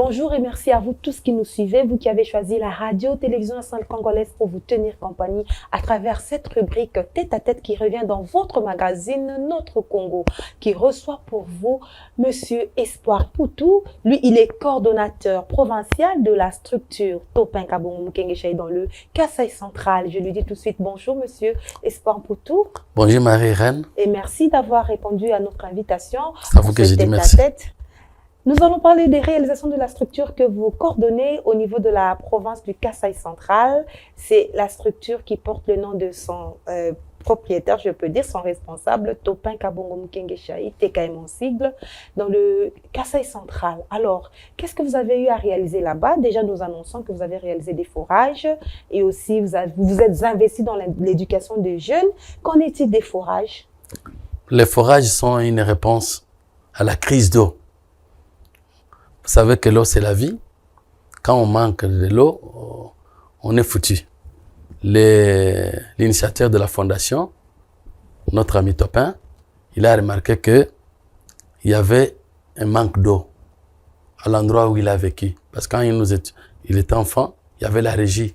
Bonjour et merci à vous tous qui nous suivez, vous qui avez choisi la radio-télévision nationale congolaise pour vous tenir compagnie à travers cette rubrique tête-à-tête qui revient dans votre magazine Notre Congo, qui reçoit pour vous Monsieur Espoir Poutou. Lui, il est coordonnateur provincial de la structure Topin Kabongo Mukengeshaï dans le Kasaï central. Je lui dis tout de suite bonjour Monsieur Espoir Poutou. Bonjour Marie-Reine. Et merci d'avoir répondu à notre invitation. C'est à vous que je dis merci. Nous allons parler des réalisations de la structure que vous coordonnez au niveau de la province du Kasaï central. C'est la structure qui porte le nom de son propriétaire, je peux dire, son responsable, Topin Kabongo Mukengeshaï, TKM en sigle, dans le Kasaï central. Alors, qu'est-ce que vous avez eu à réaliser là-bas? Déjà, nous annonçons que vous avez réalisé des forages et aussi vous vous êtes investi dans l'éducation des jeunes. Qu'en est-il des forages? Les forages sont une réponse à la crise d'eau. Vous savez que l'eau, c'est la vie. Quand on manque de l'eau, on est foutu. L'initiateur de la fondation, notre ami Topin, il a remarqué qu'il y avait un manque d'eau à l'endroit où il a vécu. Parce que quand il était enfant, il y avait la régie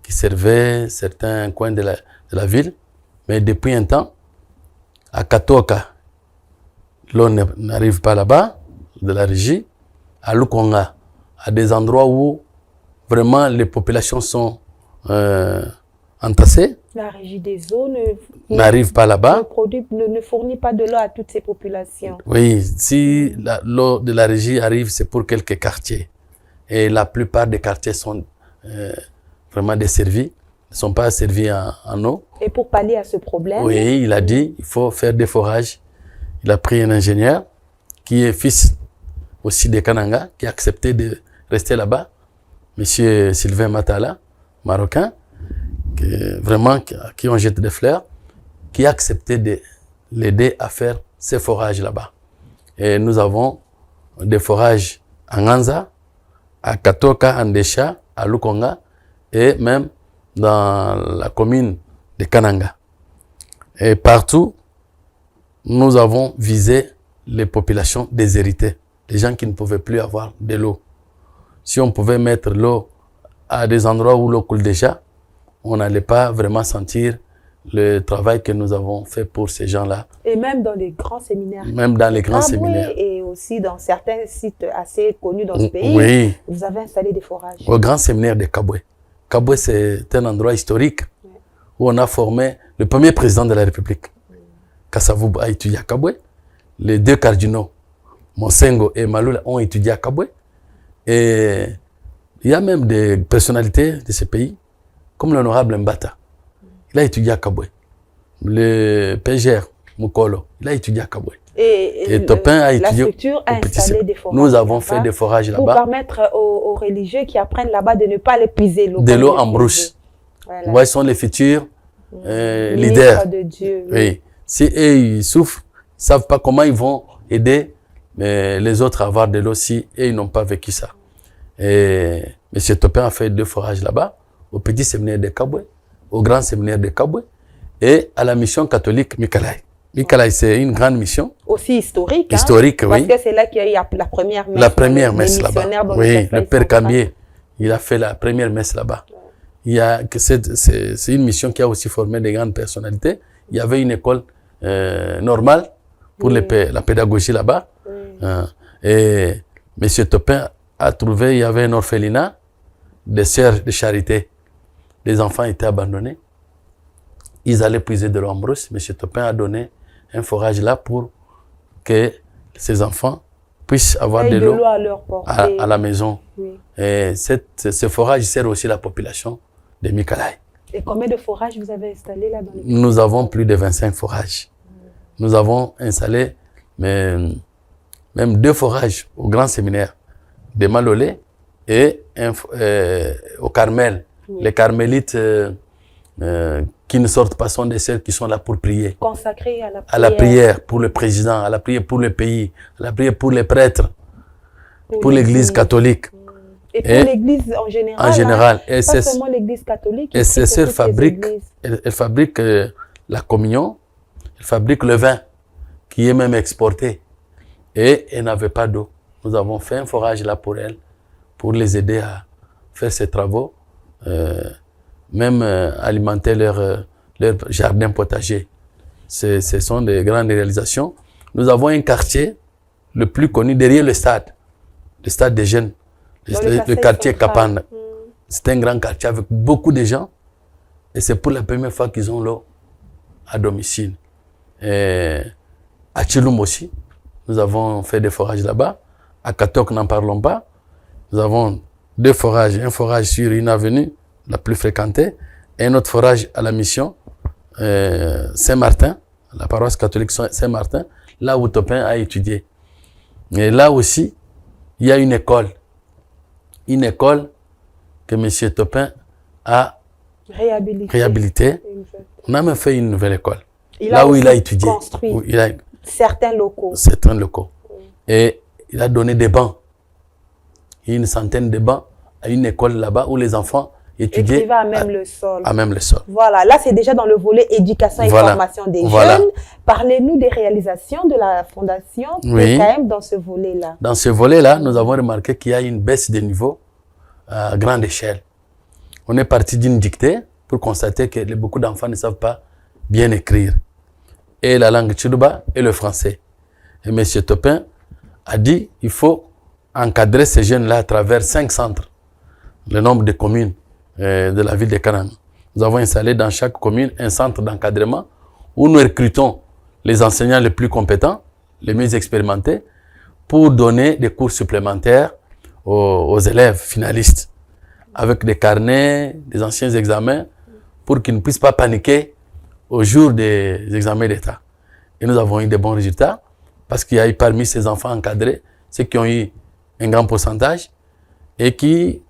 qui servait certains coins de la ville. Mais depuis un temps, à Katoka, l'eau n'arrive pas là-bas, de la régie. À Lukonga, à des endroits où vraiment les populations sont entassées. La régie des eaux n'arrive pas là-bas. Ne fournit pas de l'eau à toutes ces populations. Oui, si l'eau de la régie arrive, c'est pour quelques quartiers. Et la plupart des quartiers sont vraiment desservis, ne sont pas servis en eau. Et pour pallier à ce problème? Oui, il a dit il faut faire des forages. Il a pris un ingénieur qui est fils aussi de Kananga, qui a accepté de rester là-bas. Monsieur Sylvain Matala, marocain, qui on jette des fleurs, qui a accepté de l'aider à faire ces forages là-bas. Et nous avons des forages à Nganza, à Katoka, à Ndesha, à Lukonga, et même dans la commune de Kananga. Et partout, nous avons visé les populations déshéritées. Les gens qui ne pouvaient plus avoir de l'eau. Si on pouvait mettre l'eau à des endroits où l'eau coule déjà, on n'allait pas vraiment sentir le travail que nous avons fait pour ces gens-là. Et même dans les grands séminaires. Même dans les grands séminaires. Et aussi dans certains sites assez connus dans ce pays, oui. Vous avez installé des forages. Au grand séminaire de Kabwe. Kabwe, c'est un endroit historique où on a formé le premier président de la République. Kasavubu a étudié à Kabwe. Les deux cardinaux, Monsengo et Maloula, ont étudié à Kabwe. Et il y a même des personnalités de ce pays, comme l'honorable Mbata. Il a étudié à Kabwe. Le PGR, Mukolo, il a étudié à Kabwe. Et Topin a étudié. La structure a installé des forages. Nous avons fait des forages là-bas. Pour permettre aux religieux qui apprennent là-bas de ne pas aller puiser l'eau. De l'eau en brousse. Voilà. Ouais, ils sont les futurs leaders. De Dieu. Oui. Si eux, ils souffrent, ils ne savent pas comment ils vont aider les autres à avoir de l'eau si et ils n'ont pas vécu ça. Et M. Topin a fait 2 forages là-bas, au petit séminaire de Kabwe, au grand séminaire de Kabwe et à la mission catholique Mikalaï. Mikalaï, c'est une grande mission. Aussi historique. Historique, oui. Parce que c'est là qu'il y a eu la première messe. La première messe là-bas. Oui, le Père Cambier, il a fait la première messe là-bas. C'est une mission qui a aussi formé des grandes personnalités. Il y avait une école normale pour la pédagogie là-bas. Et M. Topin a trouvé, il y avait un orphelinat, des sœurs de charité. Les enfants étaient abandonnés. Ils allaient puiser de l'eau en brousse. M. Topin a donné un forage là pour que ces enfants puissent avoir de l'eau à la maison. Oui. Et ce forage sert aussi la population de Mikalaï. Et combien de forages vous avez installés là dans les... Nous avons plus de 25 forages. Nous avons installé même 2 forages au grand séminaire de Malolé et au Carmel. Les carmélites qui ne sortent pas sont des sœurs qui sont là pour prier. Consacrées à la prière. À la prière pour le président, à la prière pour le pays, à la prière pour les prêtres, pour l'église catholique. Et pour l'église en général. En général. Pas seulement l'église catholique. Et ces sœurs fabriquent, elles fabriquent la communion, elles fabriquent le vin qui est même exporté. Et elles n'avaient pas d'eau. Nous avons fait un forage là pour elles pour les aider à faire ces travaux, même alimenter leur jardin potager. Ce sont des grandes réalisations. Nous avons un quartier le plus connu derrière le stade des jeunes, le quartier Kapanda. C'est un grand quartier avec beaucoup de gens et c'est pour la première fois qu'ils ont l'eau à domicile. Et à Tchiloum aussi, nous avons fait des forages là-bas. À Katok, n'en parlons pas. Nous avons 2 forages, un forage sur une avenue la plus fréquentée et un autre forage à la mission Saint-Martin, la paroisse catholique Saint-Martin, là où Topin a étudié. Et là aussi, il y a une école que M. Topin a réhabilitée. On a même fait une nouvelle école. Là où il a étudié. Construit certains locaux. Et il a donné des bancs. Il y a une centaine de bancs à une école là-bas où les enfants étudiaient à même le sol. À même le sol. Voilà, là c'est déjà dans le volet éducation et formation des jeunes. Parlez-nous des réalisations de la fondation PKM dans ce volet-là. Dans ce volet-là, nous avons remarqué qu'il y a une baisse de niveau à grande échelle. On est parti d'une dictée pour constater que beaucoup d'enfants ne savent pas bien écrire. Et la langue tchoulouba et le français. Et M. Topin a dit qu'il faut encadrer ces jeunes-là à travers 5 centres. Le nombre de communes de la ville de Kananga. Nous avons installé dans chaque commune un centre d'encadrement où nous recrutons les enseignants les plus compétents, les mieux expérimentés, pour donner des cours supplémentaires aux élèves finalistes, avec des carnets, des anciens examens, pour qu'ils ne puissent pas paniquer au jour des examens d'État. Et nous avons eu de bons résultats, parce qu'il y a eu parmi ces enfants encadrés, ceux qui ont eu un grand pourcentage, et qui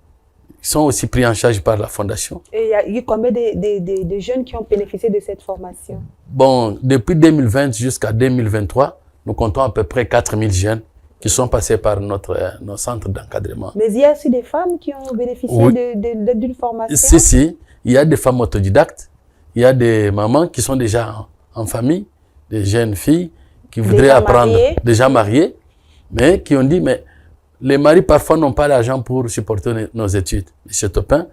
sont aussi pris en charge par la fondation. Et il y a eu combien de jeunes qui ont bénéficié de cette formation? Bon, depuis 2020 jusqu'à 2023, nous comptons à peu près 4000 jeunes qui sont passés par nos centres d'encadrement. Mais il y a aussi des femmes qui ont bénéficié d'une formation? Si, il y a des femmes autodidactes, il y a des mamans qui sont déjà en famille, des jeunes filles qui voudraient apprendre, déjà mariées, mais qui ont dit, mais les maris parfois n'ont pas l'argent pour supporter nos études. M. Topin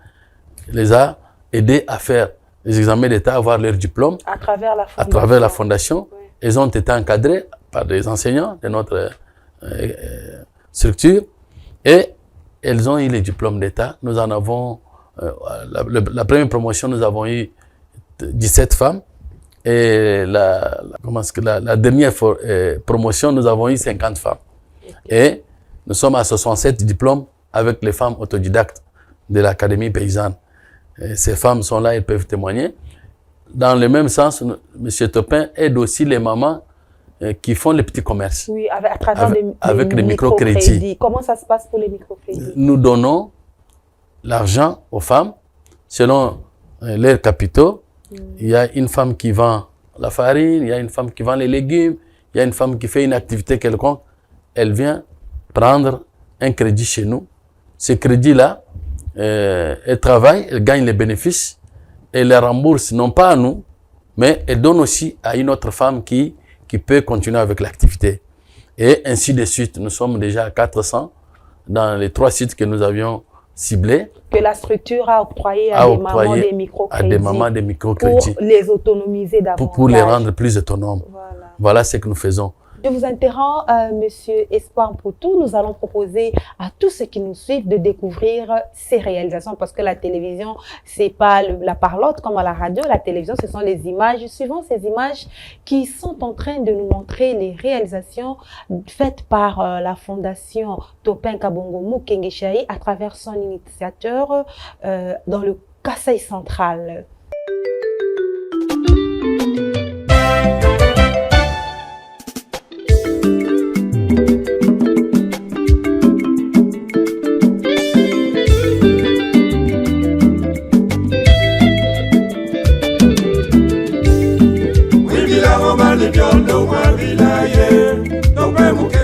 les a aidés à faire les examens d'État, à avoir leur diplôme. À travers la fondation. À travers la fondation. Oui. Ils ont été encadrés par des enseignants de notre structure et elles ont eu les diplômes d'État. Nous en avons, la première promotion, nous avons eu 17 femmes et la dernière promotion, nous avons eu 50 femmes. Et nous sommes à 67 diplômes avec les femmes autodidactes de l'Académie paysanne. Et ces femmes sont là, elles peuvent témoigner. Dans le même sens, M. Topin aide aussi les mamans qui font les petits commerces. Oui, à travers avec les microcrédits. Comment ça se passe pour les microcrédits? Nous donnons l'argent aux femmes selon leurs capitaux. Il y a une femme qui vend la farine, il y a une femme qui vend les légumes, il y a une femme qui fait une activité quelconque. Elle vient prendre un crédit chez nous. Ce crédit-là, elle travaille, elle gagne les bénéfices, elle les rembourse non pas à nous, mais elle donne aussi à une autre femme qui peut continuer avec l'activité. Et ainsi de suite. Nous sommes déjà à 400 dans les 3 sites que nous avions ciblés. Que la structure a octroyé à des mamans des microcrédits. Pour les autonomiser davantage. Pour les rendre plus autonomes. Voilà ce que nous faisons. Je vous interromps, Monsieur Espoir Mpoutou. Nous allons proposer à tous ceux qui nous suivent de découvrir ces réalisations parce que la télévision, c'est pas la parlotte comme à la radio. La télévision, ce sont les images. Suivons ces images qui sont en train de nous montrer les réalisations faites par la Fondation Topin Kabongo Mukenge Chahi à travers son initiateur dans le Kasaï central.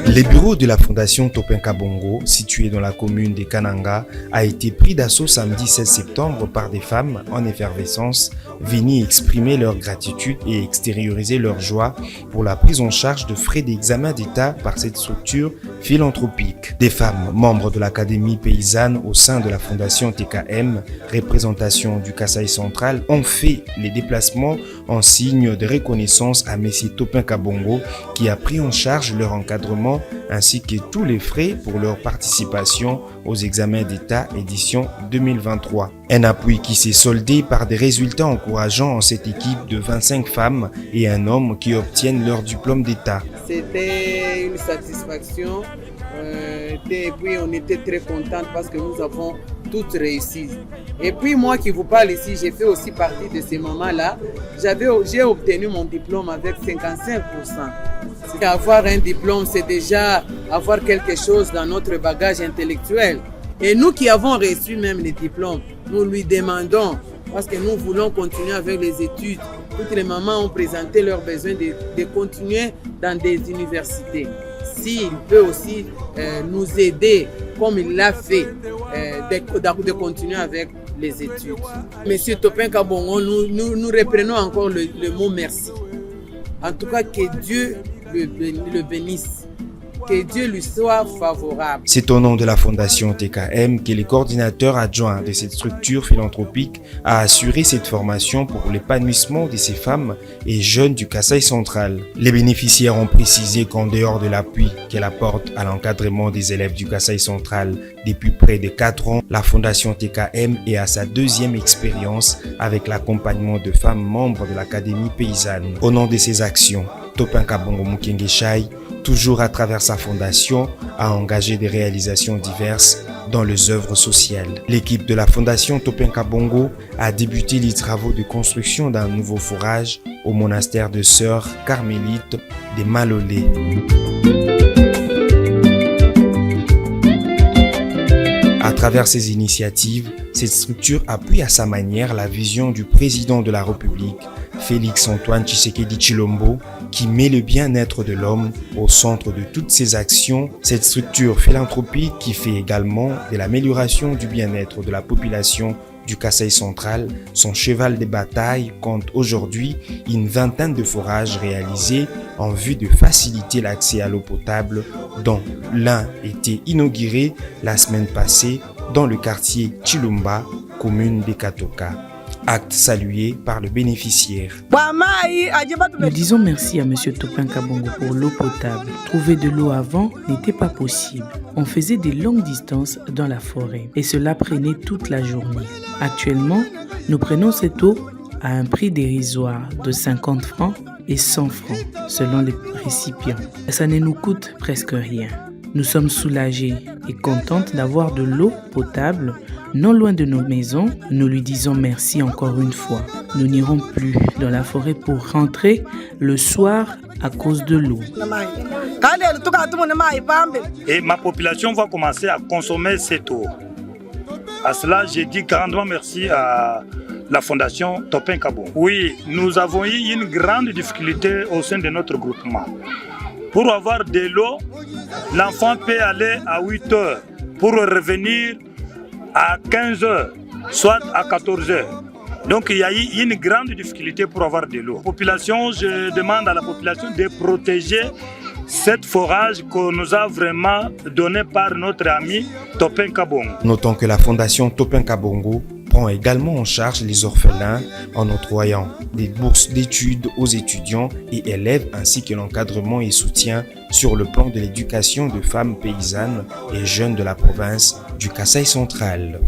Les bureaux de la Fondation Topin Kabongo, situés dans la commune de Kananga, a été pris d'assaut samedi 16 septembre par des femmes en effervescence venues exprimer leur gratitude et extérioriser leur joie pour la prise en charge de frais d'examen d'État par cette structure philanthropiques. Des femmes membres de l'Académie paysanne au sein de la Fondation TKM, représentation du Kasaï central, ont fait les déplacements en signe de reconnaissance à M. Topin Kabongo qui a pris en charge leur encadrement ainsi que tous les frais pour leur participation aux examens d'État édition 2023. Un appui qui s'est soldé par des résultats encourageants en cette équipe de 25 femmes et un homme qui obtiennent leur diplôme d'État. C'était une satisfaction et puis on était très contents parce que nous avons toutes réussi. Et puis moi qui vous parle ici, j'ai fait aussi partie de ces moments-là. J'ai obtenu mon diplôme avec 55%. Avoir un diplôme, c'est déjà avoir quelque chose dans notre bagage intellectuel. Et nous qui avons reçu même les diplômes, nous lui demandons, parce que nous voulons continuer avec les études. Toutes les mamans ont présenté leur besoin de continuer dans des universités. S'il peut aussi nous aider, comme il l'a fait, de continuer avec les études. Monsieur Topin Kabongo, nous reprenons encore le mot merci. En tout cas, que Dieu le bénisse. Que Dieu lui soit favorable. C'est au nom de la Fondation TKM que le coordinateur adjoint de cette structure philanthropique a assuré cette formation pour l'épanouissement de ces femmes et jeunes du Kasaï central. Les bénéficiaires ont précisé qu'en dehors de l'appui qu'elle apporte à l'encadrement des élèves du Kasaï central depuis près de 4 ans, la Fondation TKM est à sa deuxième expérience avec l'accompagnement de femmes membres de l'Académie paysanne. Au nom de ces actions, Topin Kabongo Mukengeshai, toujours à travers sa fondation, a engagé des réalisations diverses dans les œuvres sociales. L'équipe de la Fondation Topin Kabongo a débuté les travaux de construction d'un nouveau forage au monastère de Sœurs Carmélites des Malolés. À travers ces initiatives, cette structure appuie à sa manière la vision du président de la République, Félix-Antoine Tshisekedi Tshilombo, qui met le bien-être de l'homme au centre de toutes ses actions. Cette structure philanthropique qui fait également de l'amélioration du bien-être de la population du Kasaï central son cheval de bataille compte aujourd'hui une vingtaine de forages réalisés en vue de faciliter l'accès à l'eau potable, dont l'un était inauguré la semaine passée dans le quartier Chilumba, commune de Katoka. Acte salué par le bénéficiaire. Nous disons merci à M. Topin Kabongo pour l'eau potable. Trouver de l'eau avant n'était pas possible. On faisait des longues distances dans la forêt et cela prenait toute la journée. Actuellement, nous prenons cette eau à un prix dérisoire de 50 francs et 100 francs selon les récipients. Ça ne nous coûte presque rien. Nous sommes soulagés et contentes d'avoir de l'eau potable non loin de nos maisons. Nous lui disons merci encore une fois. Nous n'irons plus dans la forêt pour rentrer le soir à cause de l'eau. Et ma population va commencer à consommer cette eau. À cela, j'ai dit grandement merci à la Fondation Topin Kabongo. Oui, nous avons eu une grande difficulté au sein de notre groupement. Pour avoir de l'eau, l'enfant peut aller à 8 heures pour revenir à 15 heures, soit à 14 heures. Donc il y a eu une grande difficulté pour avoir de l'eau. Population, je demande à la population de protéger cette forage qu'on nous a vraiment donné par notre ami Topin Kabongo. Notons que la Fondation Topin Kabongo prend également en charge les orphelins en octroyant des bourses d'études aux étudiants et élèves ainsi que l'encadrement et soutien sur le plan de l'éducation de femmes paysannes et jeunes de la province du Kasaï central.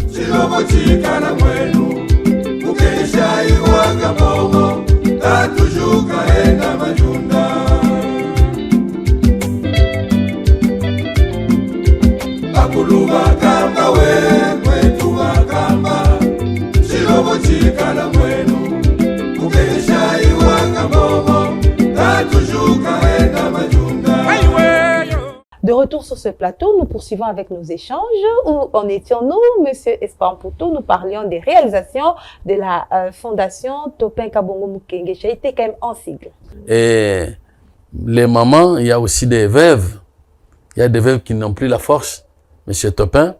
De retour sur ce plateau, nous poursuivons avec nos échanges. Où en étions-nous, Monsieur Espamputo? Nous parlions des réalisations de la Fondation Topin Kabongo Mukengeshai, TKM en sigle. Et les mamans, il y a aussi des veuves. Il y a des veuves qui n'ont plus la force. Monsieur Topin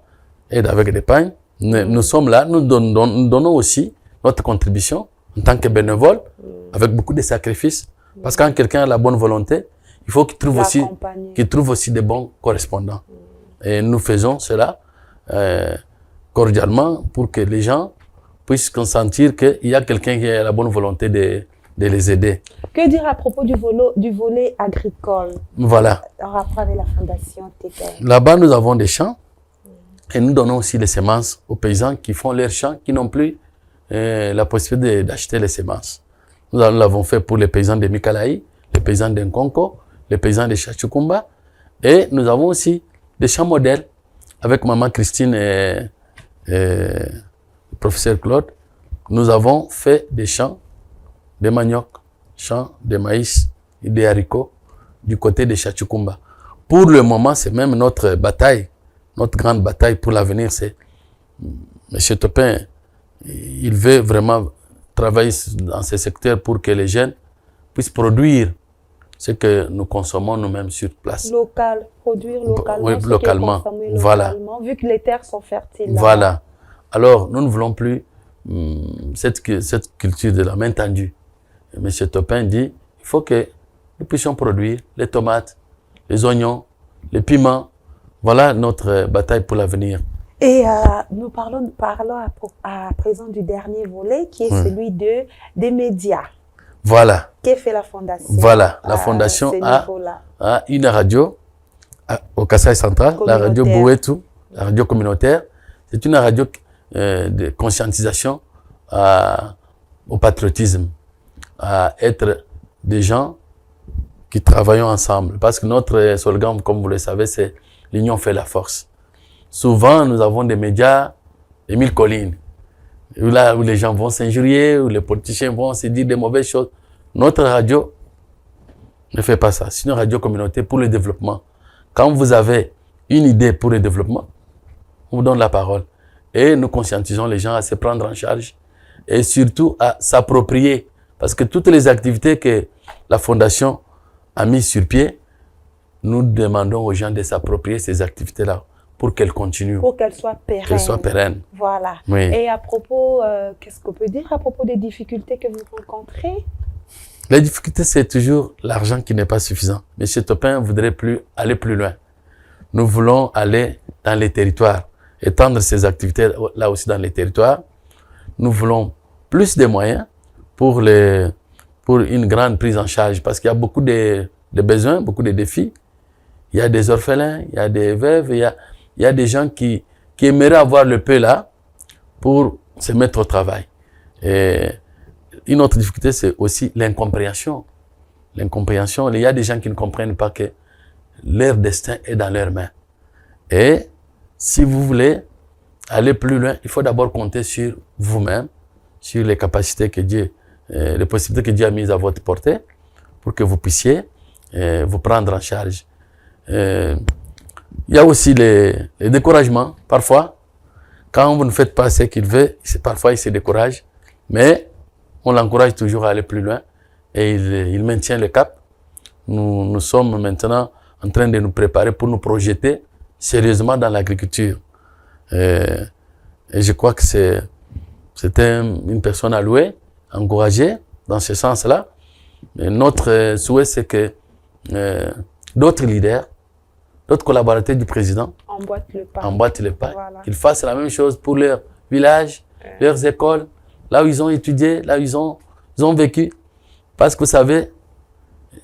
aide avec des pains. Nous sommes là, nous donnons aussi notre contribution en tant que bénévole, avec beaucoup de sacrifices. Parce que quand quelqu'un a la bonne volonté, il faut qu'ils trouvent aussi des bons correspondants. Et nous faisons cela cordialement pour que les gens puissent sentir qu'il y a quelqu'un qui a la bonne volonté de les aider. Que dire à propos du volet agricole? Voilà. En rapport avec la fondation TKM. Là-bas, nous avons des champs et nous donnons aussi les semences aux paysans qui font leurs champs, qui n'ont plus la possibilité d'acheter les semences. Nous l'avons fait pour les paysans de Mikalaï, les paysans d'Nkonko, les paysans de Chachukumba. Et nous avons aussi des champs modèles avec Maman Christine et le professeur Claude. Nous avons fait des champs de manioc, champs de maïs et des haricots du côté de Chachukumba. Pour le moment, c'est même notre bataille, notre grande bataille pour l'avenir. C'est M. Topin, il veut vraiment travailler dans ce secteur pour que les jeunes puissent produire ce que nous consommons nous-mêmes sur place. Produire localement. Oui, localement. Voilà. Vu que les terres sont fertiles. Voilà. Alors, nous ne voulons plus cette culture de la main tendue. Et M. Topin dit, il faut que nous puissions produire les tomates, les oignons, les piments. Voilà notre bataille pour l'avenir. Et nous parlons à présent du dernier volet qui est celui des médias. Voilà. Qu'est fait la fondation? Voilà. La fondation a une radio au Kasaï central, la radio Bouetou, la radio communautaire. C'est une radio de conscientisation au patriotisme, à être des gens qui travaillent ensemble. Parce que notre slogan, comme vous le savez, c'est « L'union fait la force ». Souvent, nous avons des médias de 1000 collines, là où les gens vont s'injurier, où les politiciens vont se dire des mauvaises choses. Notre radio ne fait pas ça. C'est une radio communautaire pour le développement. Quand vous avez une idée pour le développement, on vous donne la parole. Et nous conscientisons les gens à se prendre en charge et surtout à s'approprier. Parce que toutes les activités que la Fondation a mises sur pied, nous demandons aux gens de s'approprier ces activités-là pour qu'elles continuent. Pour qu'elles soient pérennes. Qu'elles soient pérennes. Voilà. Oui. Et à propos, qu'est-ce qu'on peut dire à propos des difficultés que vous rencontrez? Les difficultés, c'est toujours l'argent qui n'est pas suffisant. M. Topin voudrait aller plus loin. Nous voulons aller dans les territoires, étendre ces activités là aussi dans les territoires. Nous voulons plus de moyens pour une grande prise en charge parce qu'il y a beaucoup de besoins, beaucoup de défis. Il y a des orphelins, il y a des veuves, il y a des gens qui aimeraient avoir le peu là pour se mettre au travail. Et une autre difficulté, c'est aussi l'incompréhension. L'incompréhension, il y a des gens qui ne comprennent pas que leur destin est dans leurs mains. Et si vous voulez aller plus loin, il faut d'abord compter sur vous-même, sur les capacités que Dieu, les possibilités que Dieu a mises à votre portée pour que vous puissiez vous prendre en charge. Il y a aussi les découragements, parfois. Quand vous ne faites pas ce qu'il veut, parfois il se décourage, mais on l'encourage toujours à aller plus loin et il maintient le cap. Nous sommes maintenant en train de nous préparer pour nous projeter sérieusement dans l'agriculture. Et je crois que c'était une personne à louer, encouragée dans ce sens-là. Et notre souhait, c'est que d'autres leaders, d'autres collaborateurs du président emboîtent le pas. Voilà. Qu'ils fassent la même chose pour leur village, leurs écoles, là où ils ont étudié, là où ils ont vécu. Parce que vous savez,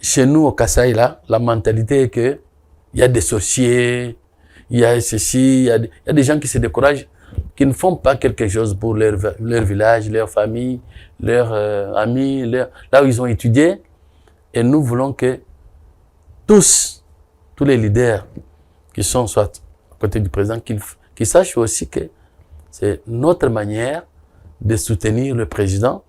chez nous au Kasaï, là, la mentalité est que il y a des sorciers, il y a ceci, il y a des gens qui se découragent, qui ne font pas quelque chose pour leur village, leur famille, leurs amis, là où ils ont étudié. Et nous voulons que tous les leaders qui sont soit à côté du président, qu'ils sachent aussi que c'est notre manière de soutenir le président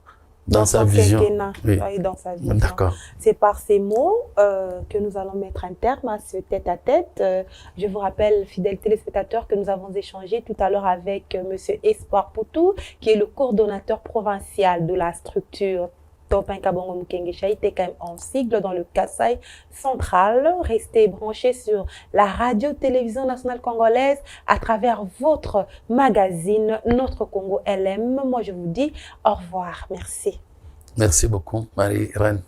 dans sa vision. Oui, dans sa vision. D'accord. C'est par ces mots que nous allons mettre un terme à ce tête-à-tête. Je vous rappelle, fidèles téléspectateurs, que nous avons échangé tout à l'heure avec M. Espoir Poutou, qui est le coordonnateur provincial de la structure Topin Kabongo Mukengeshaï, TKM en sigle dans le Kasaï central. Restez branchés sur la radio-télévision nationale congolaise à travers votre magazine Notre Congo LM. Moi, je vous dis au revoir. Merci. Merci beaucoup, Marie-Reine.